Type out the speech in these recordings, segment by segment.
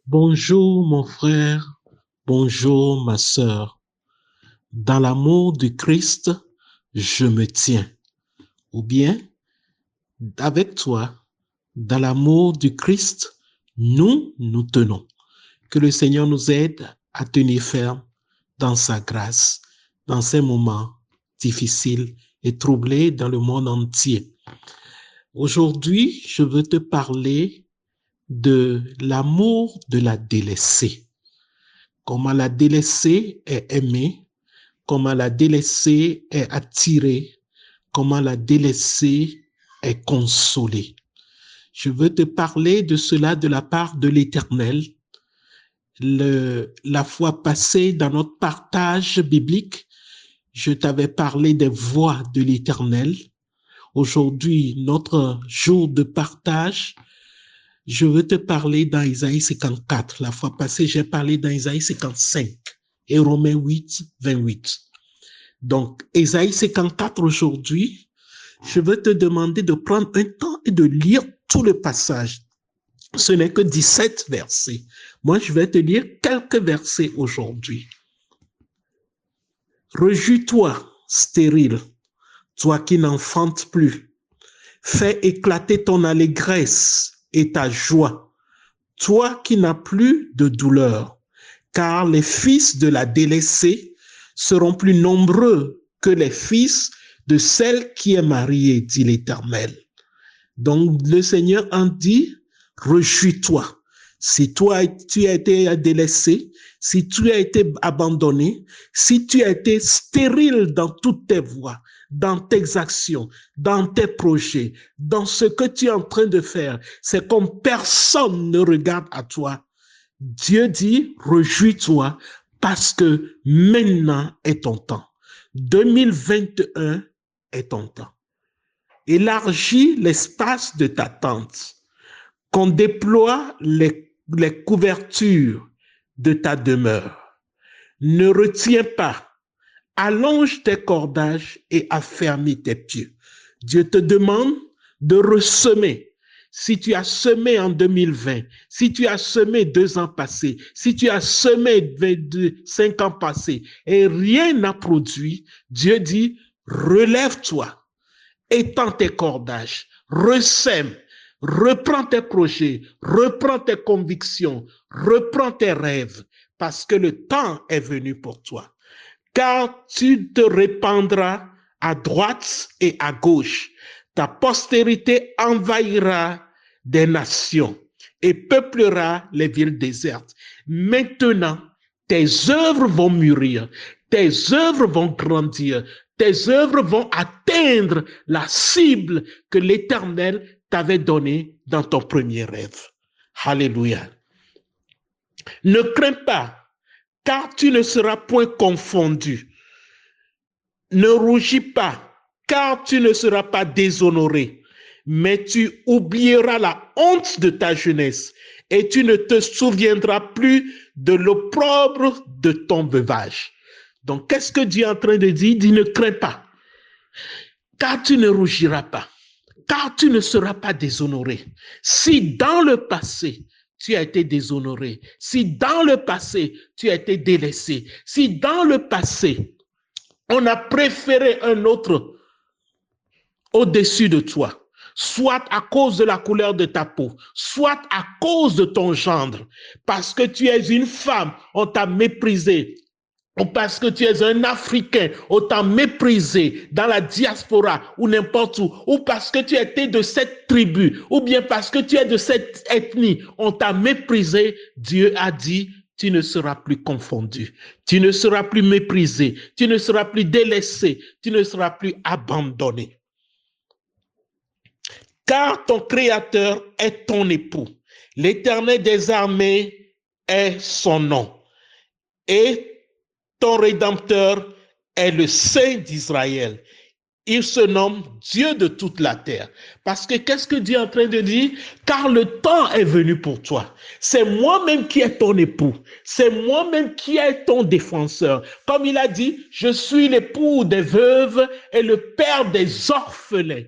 Bonjour mon frère, bonjour ma sœur. Dans l'amour du Christ, je me tiens. Ou bien, avec toi, dans l'amour du Christ, nous tenons. Que le Seigneur nous aide à tenir ferme dans sa grâce, dans ces moments difficiles et troublés dans le monde entier. Aujourd'hui, je veux te parler de l'amour de la délaissée. Comment la délaissée est aimée, comment la délaissée est attirée, comment la délaissée est consolée. Je veux te parler de cela de la part de l'Éternel. La fois passée, dans notre partage biblique, je t'avais parlé des voies de l'Éternel. Aujourd'hui, notre jour de partage, je veux te parler dans Isaïe 54. La fois passée, j'ai parlé dans Isaïe 55 et Romains 8, 28. Donc, Isaïe 54 aujourd'hui, je veux te demander de prendre un temps et de lire tout le passage. Ce n'est que 17 versets. Moi, je vais te lire quelques versets aujourd'hui. Rejouis-toi, stérile, toi qui n'enfantes plus. Fais éclater ton allégresse et ta joie, toi qui n'as plus de douleur, car les fils de la délaissée seront plus nombreux que les fils de celle qui est mariée, dit l'Éternel. Donc le Seigneur en dit, rejouis-toi. Si toi, tu as été délaissé, si tu as été abandonné, si tu as été stérile dans toutes tes voies, dans tes actions, dans tes projets, dans ce que tu es en train de faire, c'est comme personne ne regarde à toi. Dieu dit, rejouis-toi parce que maintenant est ton temps. 2021 est ton temps. Élargis l'espace de ta tente, qu'on déploie les couvertures de ta demeure. Ne retiens pas, allonge tes cordages et affermis tes pieds. Dieu te demande de ressemer. Si tu as semé en 2020, si tu as semé 2 ans passés, si tu as semé 5 ans passés et rien n'a produit, Dieu dit, relève-toi, étends tes cordages, ressème, reprends tes projets, reprends tes convictions, reprends tes rêves, parce que le temps est venu pour toi. Car tu te répandras à droite et à gauche. Ta postérité envahira des nations et peuplera les villes désertes. Maintenant, tes œuvres vont mûrir, tes œuvres vont grandir, tes œuvres vont atteindre la cible que l'Éternel t'avait donnée dans ton premier rêve. Alléluia. Ne crains pas, car tu ne seras point confondu. Ne rougis pas, car tu ne seras pas déshonoré, mais tu oublieras la honte de ta jeunesse et tu ne te souviendras plus de l'opprobre de ton veuvage. Donc, qu'est-ce que Dieu est en train de dire? Il dit, ne crains pas, car tu ne rougiras pas, car tu ne seras pas déshonoré. Si dans le passé, tu as été déshonoré, si dans le passé, tu as été délaissé, si dans le passé, on a préféré un autre au-dessus de toi, soit à cause de la couleur de ta peau, soit à cause de ton gendre, parce que tu es une femme, on t'a méprisé, ou parce que tu es un Africain, on t'a méprisé dans la diaspora ou n'importe où, ou parce que tu étais de cette tribu, ou bien parce que tu es de cette ethnie, on t'a méprisé, Dieu a dit, tu ne seras plus confondu, tu ne seras plus méprisé, tu ne seras plus délaissé, tu ne seras plus abandonné. Car ton Créateur est ton époux, l'Éternel des armées est son nom, et ton Rédempteur est le Saint d'Israël. Il se nomme Dieu de toute la terre. Parce que qu'est-ce que Dieu est en train de dire? Car le temps est venu pour toi. C'est moi-même qui est ton époux. C'est moi-même qui est ton défenseur. Comme il a dit, je suis l'époux des veuves et le père des orphelins.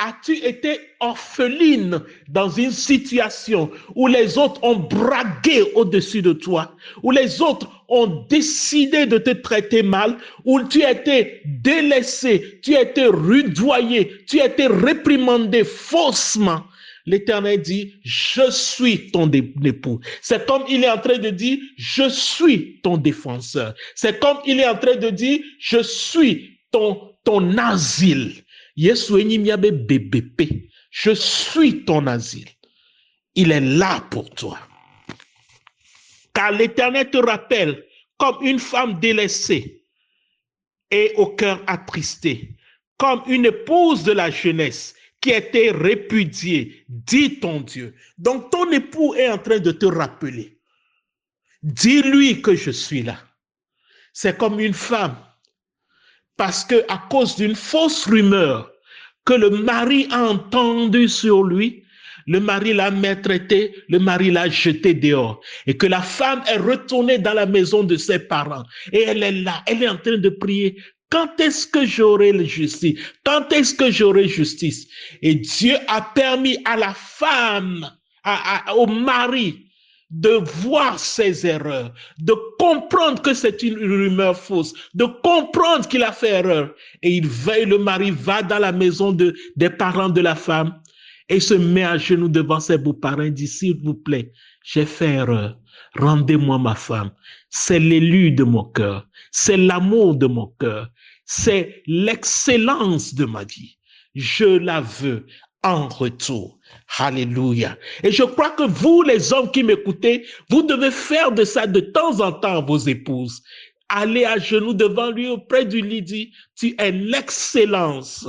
As-tu été orpheline dans une situation où les autres ont bragué au-dessus de toi, où les autres ont décidé de te traiter mal, où tu as été délaissé, tu as été rudoyé, tu as été réprimandé faussement? L'Éternel dit, je suis ton époux. C'est comme il est en train de dire, je suis ton défenseur. C'est comme il est en train de dire, je suis ton asile. Je suis ton asile. Il est là pour toi. Car l'Éternel te rappelle comme une femme délaissée et au cœur attristé, comme une épouse de la jeunesse qui a été répudiée, dit ton Dieu. Donc ton époux est en train de te rappeler. Dis-lui que je suis là. C'est comme une femme, parce que à cause d'une fausse rumeur que le mari a entendue sur lui, le mari l'a maltraité, le mari l'a jeté dehors. Et que la femme est retournée dans la maison de ses parents. Et elle est là, elle est en train de prier. Quand est-ce que j'aurai la justice? Quand est-ce que j'aurai justice? Et Dieu a permis à la femme, au mari, de voir ses erreurs, de comprendre que c'est une rumeur fausse, de comprendre qu'il a fait erreur. Et le mari va dans la maison des parents de la femme et se met à genoux devant ses beaux-parents et dit, s'il vous plaît, j'ai fait erreur, rendez-moi ma femme. C'est l'élu de mon cœur, c'est l'amour de mon cœur, c'est l'excellence de ma vie. Je la veux en retour. Alléluia. Et je crois que vous, les hommes qui m'écoutez, vous devez faire de ça de temps en temps à vos épouses. Allez à genoux devant lui auprès du lit, dit, tu es l'excellence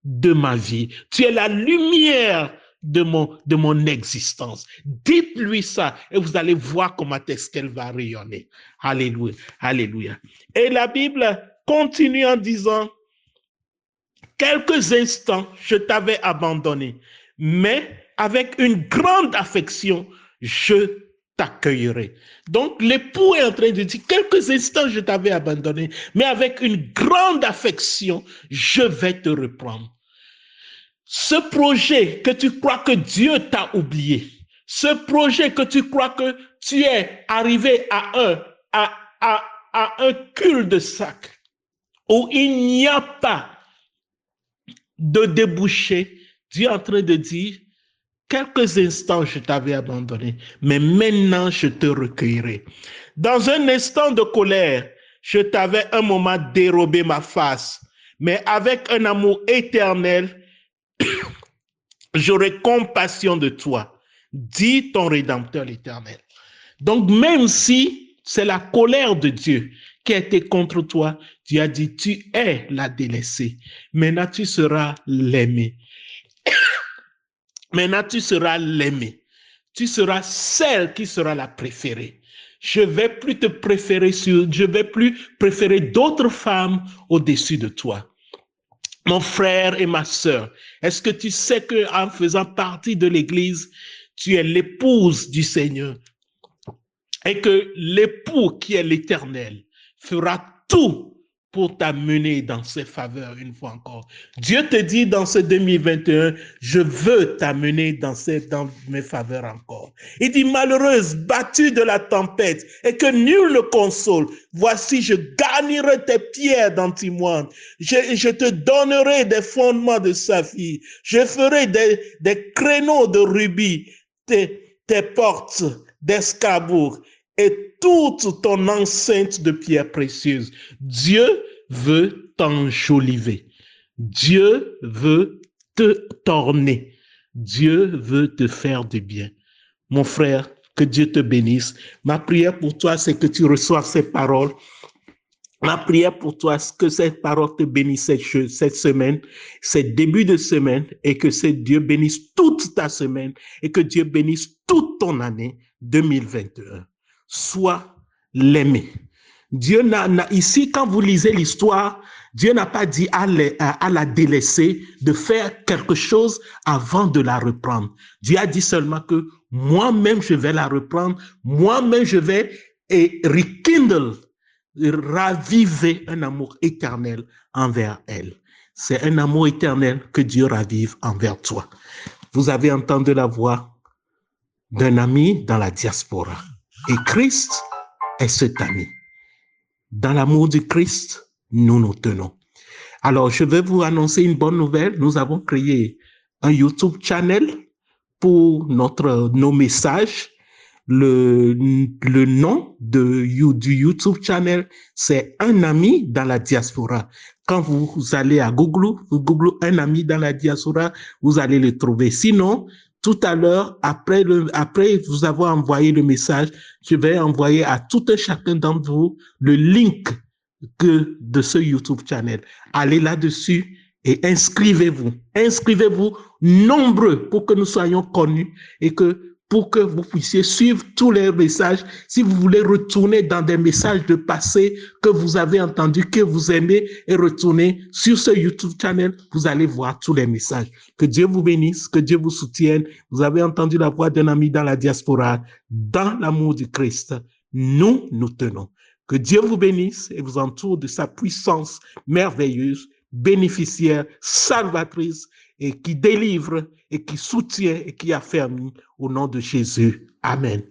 de ma vie. Tu es la lumière de mon existence. Dites-lui ça et vous allez voir comment est-ce qu'elle va rayonner. Alléluia. Alléluia. Et la Bible continue en disant, quelques instants, je t'avais abandonné, mais avec une grande affection, je t'accueillerai. Donc, l'époux est en train de dire, quelques instants, je t'avais abandonné, mais avec une grande affection, je vais te reprendre. Ce projet que tu crois que Dieu t'a oublié, ce projet que tu crois que tu es arrivé à un cul-de-sac où il n'y a pas de débouché, Dieu est en train de dire, quelques instants je t'avais abandonné, mais maintenant je te recueillerai. Dans un instant de colère, je t'avais un moment dérobé ma face, mais avec un amour éternel, j'aurai compassion de toi, dit ton Rédempteur l'Éternel. Donc même si c'est la colère de Dieu qui a été contre toi, Dieu a dit, tu es la délaissée. Maintenant, tu seras l'aimée. Maintenant, tu seras l'aimée. Tu seras celle qui sera la préférée. Je vais plus préférer d'autres femmes au-dessus de toi. Mon frère et ma sœur, est-ce que tu sais qu'en faisant partie de l'Église, tu es l'épouse du Seigneur et que l'époux qui est l'Éternel fera tout pour t'amener dans ses faveurs une fois encore. Dieu te dit dans ce 2021, je veux t'amener dans mes faveurs encore. Il dit, malheureuse, battue de la tempête et que nul ne console, voici, je garnirai tes pierres d'antimoine. Je te donnerai des fondements de saphir. Je ferai des créneaux de rubis, tes portes d'escabeaux et toute ton enceinte de pierres précieuses. Dieu veut t'enjoliver. Dieu veut t'orner. Dieu veut te faire du bien. Mon frère, que Dieu te bénisse. Ma prière pour toi, c'est que tu reçoives ces paroles. Ma prière pour toi, c'est que cette parole te bénisse cette semaine, ce début de semaine, et que Dieu bénisse toute ta semaine, et que Dieu bénisse toute ton année 2021. Sois l'aimé. Dieu ici, quand vous lisez l'histoire, Dieu n'a pas dit à la délaissée de faire quelque chose avant de la reprendre. Dieu a dit seulement que moi-même, je vais la reprendre. Moi-même, je vais raviver un amour éternel envers elle. c'est un amour éternel que Dieu ravive envers toi. Vous avez entendu la voix d'un ami dans la diaspora. Et Christ est cet ami. Dans l'amour du Christ, nous nous tenons. Alors, je vais vous annoncer une bonne nouvelle. Nous avons créé un YouTube channel pour nos messages. Le nom du YouTube channel, c'est Un ami dans la diaspora. Quand vous allez à Google, vous googlez Un ami dans la diaspora, vous allez le trouver. Sinon, tout à l'heure, après vous avoir envoyé le message, je vais envoyer à tout un chacun d'entre vous le link de ce YouTube channel. Allez là-dessus et inscrivez-vous. Inscrivez-vous nombreux pour que nous soyons connus et pour que vous puissiez suivre tous les messages. Si vous voulez retourner dans des messages de passé que vous avez entendus, que vous aimez, et retourner sur ce YouTube channel, vous allez voir tous les messages. Que Dieu vous bénisse, que Dieu vous soutienne. Vous avez entendu la voix d'un ami dans la diaspora, dans l'amour du Christ. Nous nous tenons. Que Dieu vous bénisse et vous entoure de sa puissance merveilleuse, bénéficiaire, salvatrice, et qui délivre et qui soutient et qui affermit au nom de Jésus. Amen.